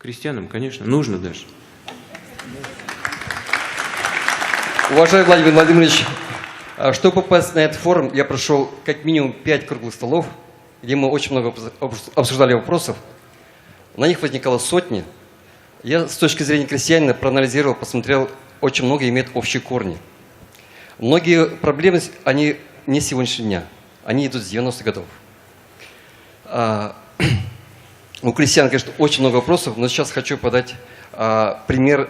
Крестьянам, конечно, нужно даже. Уважаемый Владимир Владимирович, чтобы попасть на этот форум, я прошел как минимум 5 круглых столов, где мы очень много обсуждали вопросов. На них возникало сотни. Я с точки зрения крестьянина проанализировал, посмотрел, очень много имеет общие корни. Многие проблемы, они не с сегодняшнего дня, они идут с 90-х годов. У крестьян, конечно, очень много вопросов, но сейчас хочу подать пример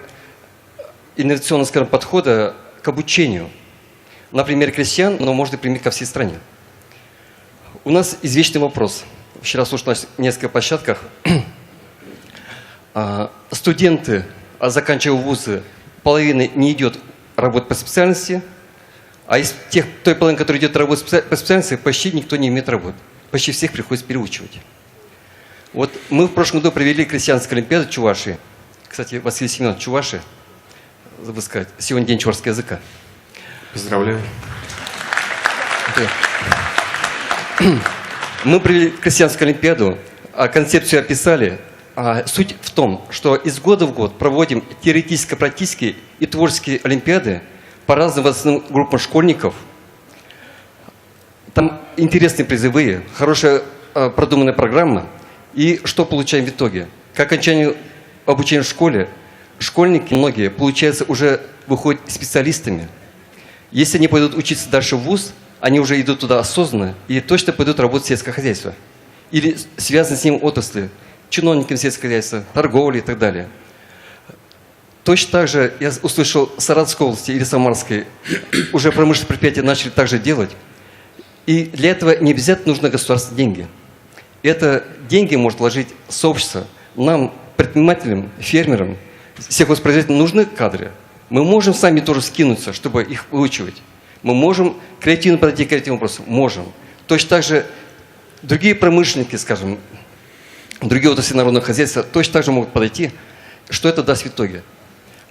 инновационного, скажем, подхода к обучению. На примере крестьян, но можно применить ко всей стране. У нас извечный вопрос. Вчера слушал на нескольких площадках. Студенты, заканчивая вузы, половина не идет работать по специальности, а из той половины, которая идет работать по специальности, почти никто не имеет работы. Почти всех приходится переучивать. Вот мы в прошлом году провели крестьянскую олимпиаду в Чувашии. Кстати, Василий Семенович, Чуваши, забыл сказать, сегодня день чувашского языка. Поздравляю. Мы провели крестьянскую олимпиаду, концепцию описали. Суть в том, что из года в год проводим теоретическо-практические и творческие олимпиады по разным возрастным группам школьников. Там интересные призывые, хорошая продуманная программа. И что получаем в итоге? К окончанию обучения в школе школьники, многие, получается, уже выходят специалистами. Если они пойдут учиться дальше в вуз, они уже идут туда осознанно и точно пойдут работать в сельское хозяйство. Или связаны с ним отрасли, чиновниками сельского хозяйства, торговли и так далее. Точно так же я услышал в Саратовской области или Самарской, уже промышленные предприятия начали также делать. И для этого не обязательно нужны государственные деньги. Это деньги может вложить сообщество. Нам, предпринимателям, фермерам, сельхозпроизводителям нужны кадры. Мы можем сами тоже скинуться, чтобы их выучивать. Мы можем креативно подойти к этим вопросам. Можем. Точно так же другие промышленники, скажем, другие отрасли народного хозяйства точно так же могут подойти. Что это даст в итоге?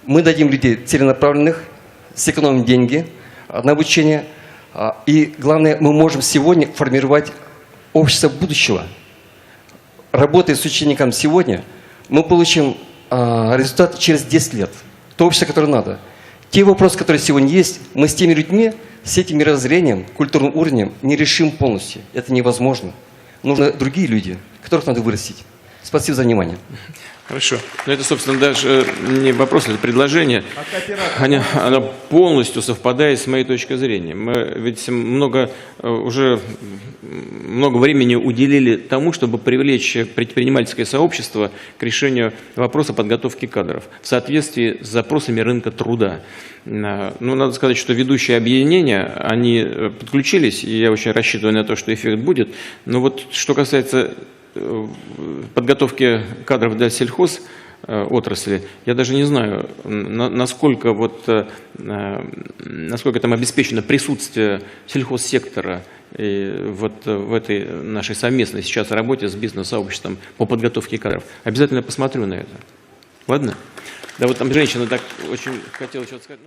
Мы дадим людей целенаправленных, сэкономим деньги на обучение. И главное, мы можем сегодня формировать общество будущего. Работая с учеником сегодня, мы получим результат через 10 лет. То общество, которое надо. Те вопросы, которые сегодня есть, мы с теми людьми, с этим мировоззрением, культурным уровнем не решим полностью. Это невозможно. Нужны другие люди, которых надо вырастить. Спасибо за внимание. Хорошо. Но это, собственно, даже не вопрос, это предложение. Оно полностью совпадает с моей точкой зрения. Мы ведь уже много времени уделили тому, чтобы привлечь предпринимательское сообщество к решению вопроса подготовки кадров в соответствии с запросами рынка труда. Ну, надо сказать, что ведущие объединения, они подключились, и я очень рассчитываю на то, что эффект будет. Но вот что касается подготовки кадров для сельхоз отрасли, я даже не знаю, насколько там обеспечено присутствие сельхозсектора в этой нашей совместной сейчас работе с бизнес-сообществом по подготовке кадров. Обязательно посмотрю на это. Ладно? Да, вот там женщина так очень хотела что-то сказать.